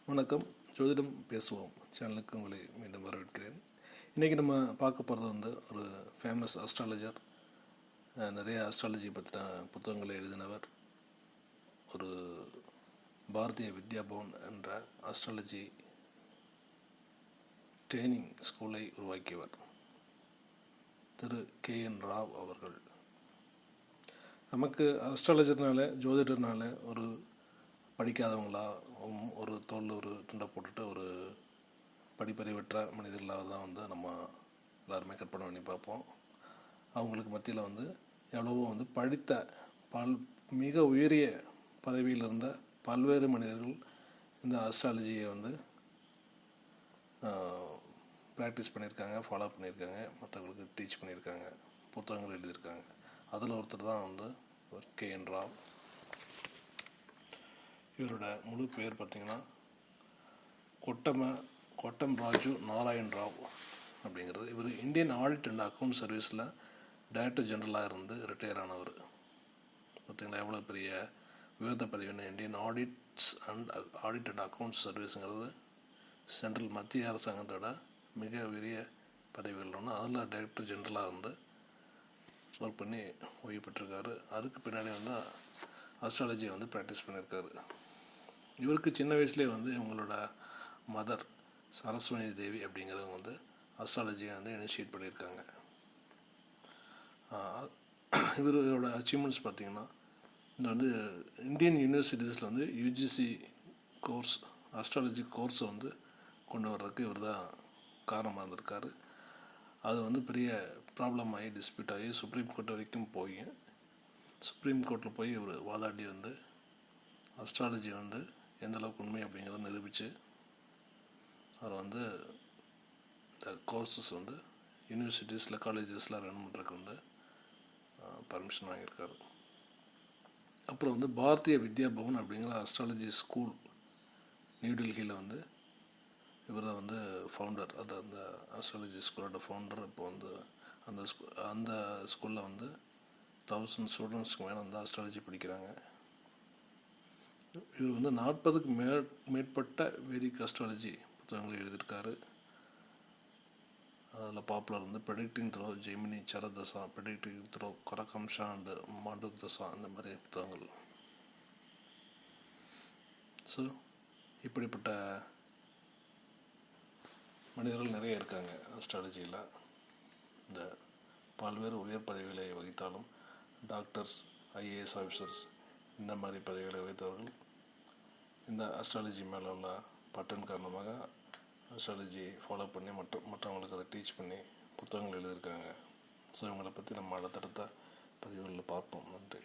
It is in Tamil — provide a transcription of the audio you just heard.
வணக்கம். ஜோதிடம் பேசுவோம் சேனலுக்கு உங்களை மீண்டும் வரவேற்கிறேன். இன்றைக்கி நம்ம பார்க்க போகிறது ஒரு ஃபேமஸ் அஸ்ட்ராலஜர், நிறைய அஸ்ட்ராலஜி பற்றின புத்தகங்களை எழுதினவர், ஒரு பாரதிய வித்யாபவன் என்ற அஸ்ட்ராலஜி ட்ரைனிங் ஸ்கூலை உருவாக்கியவர் திரு KN ராவ் அவர்கள். நமக்கு அஸ்ட்ராலஜர்னால, ஜோதிடர்னால ஒரு படிக்காதவங்களா, ஒரு தோல் ஒரு துண்டை போட்டுட்டு ஒரு படிப்பறிவற்ற மனிதர்களாக தான் நம்ம எல்லாருமே கற்பனை பண்ணி பார்ப்போம். அவங்களுக்கு மத்தியில் எவ்வளவோ படித்த மிக உயரிய பதவியில் இருந்த பல்வேறு மனிதர்கள் இந்த அஸ்ட்ராலஜியை ப்ராக்டிஸ் பண்ணியிருக்காங்க, ஃபாலோ பண்ணியிருக்காங்க, மற்றவங்களுக்கு டீச் பண்ணியிருக்காங்க, புத்தகங்கள் எழுதியிருக்காங்க. அதில் ஒருத்தர் தான் KN ராவ். இவரோட முழு பேர் பார்த்திங்கன்னா கொட்டம் ராஜு நாராயண் ராவ் அப்படிங்கிறது. இவர் இந்தியன் ஆடிட் அண்ட் அக்கௌண்ட் சர்வீஸில் டைரக்டர் ஜெனரலாக இருந்து ரிட்டையர் ஆனவர். பார்த்திங்கன்னா எவ்வளோ பெரிய உயர்ந்த பதவின்னு. இந்தியன் ஆடிட் அண்ட் அக்கௌண்ட்ஸ் சர்வீஸுங்கிறது சென்ட்ரல் மத்திய அரசாங்கத்தோட மிக உயரிய பதவிகள் ஒன்று. அதில் டைரக்டர் ஜெனரலாக ஒர்க் பண்ணி ஓய்வு பெற்றிருக்காரு. அதுக்கு பின்னாடி அஸ்ட்ராலஜியை ப்ராக்டிஸ் பண்ணியிருக்காரு. இவருக்கு சின்ன வயசுலேயே இவங்களோட மதர் சரஸ்வதி தேவி அப்படிங்கிறவங்க அஸ்ட்ராலஜியை இனிஷியேட் பண்ணியிருக்காங்க. இவரோட அச்சீவ்மெண்ட்ஸ் பார்த்திங்கன்னா, இந்த இந்தியன் யூனிவர்சிட்டிஸில் UGC கோர்ஸ், அஸ்ட்ராலஜி கோர்ஸை கொண்டு வர்றதுக்கு இவர் தான் காரணமாக இருந்திருக்காரு. அது பெரிய ப்ராப்ளம் ஆகி, டிஸ்பியூட் ஆகி, சுப்ரீம் கோர்ட் வரைக்கும் போய், சுப்ரீம் கோர்ட்டில் போய் இவர் வாதாடி அஸ்ட்ராலஜி எந்த அளவுக்கு உண்மை அப்படிங்கிறத நிரூபித்து அவர் இந்த கோர்ஸஸ் யூனிவர்சிட்டிஸில், காலேஜஸில் ரன் பண்ணுறதுக்கு பர்மிஷன் வாங்கியிருக்காரு. அப்புறம் பாரதிய வித்யாபவன் அப்படிங்கிற அஸ்ட்ராலஜி ஸ்கூல் நியூ டெல்லியில் இவர் தான் ஃபவுண்டர். அந்த அஸ்ட்ராலஜி ஸ்கூலோட ஃபவுண்டர். இப்போ அந்த ஸ்கூலில் 1000 ஸ்டூடெண்ட்ஸ்க்கு மேலே அஸ்ட்ராலஜி படிக்கிறாங்க. இவர் 40க்கு மேற்பட்ட வேதிக் அஸ்ட்ராலஜி புத்தகங்களை எழுதியிருக்காரு. அதில் popular predicting through Jaimini Charadasha, predicting through Karakamsha and Manduk Dasha, அந்த மாதிரி புத்தகங்கள். ஸோ இப்படிப்பட்ட மனிதர்கள் நிறைய இருக்காங்க அஸ்ட்ராலஜியில். இந்த பல்வேறு உயர் பதவிகளை வகித்தாலும், டாக்டர்ஸ், IAS ஆஃபீஸர்ஸ், இந்த மாதிரி பதவிகளை வகித்தவர்கள் இந்த அஸ்ட்ராலஜி மேலே உள்ள பட்டன் காரணமாக அஸ்ட்ராலஜி ஃபாலோ பண்ணி மற்றவங்களுக்கு அதை டீச் பண்ணி புத்தகங்கள் எழுதியிருக்காங்க. ஸோ இவங்களை பற்றி நம்ம அடுத்தடுத்த பதிவுகளில் பார்ப்போம். நன்றி.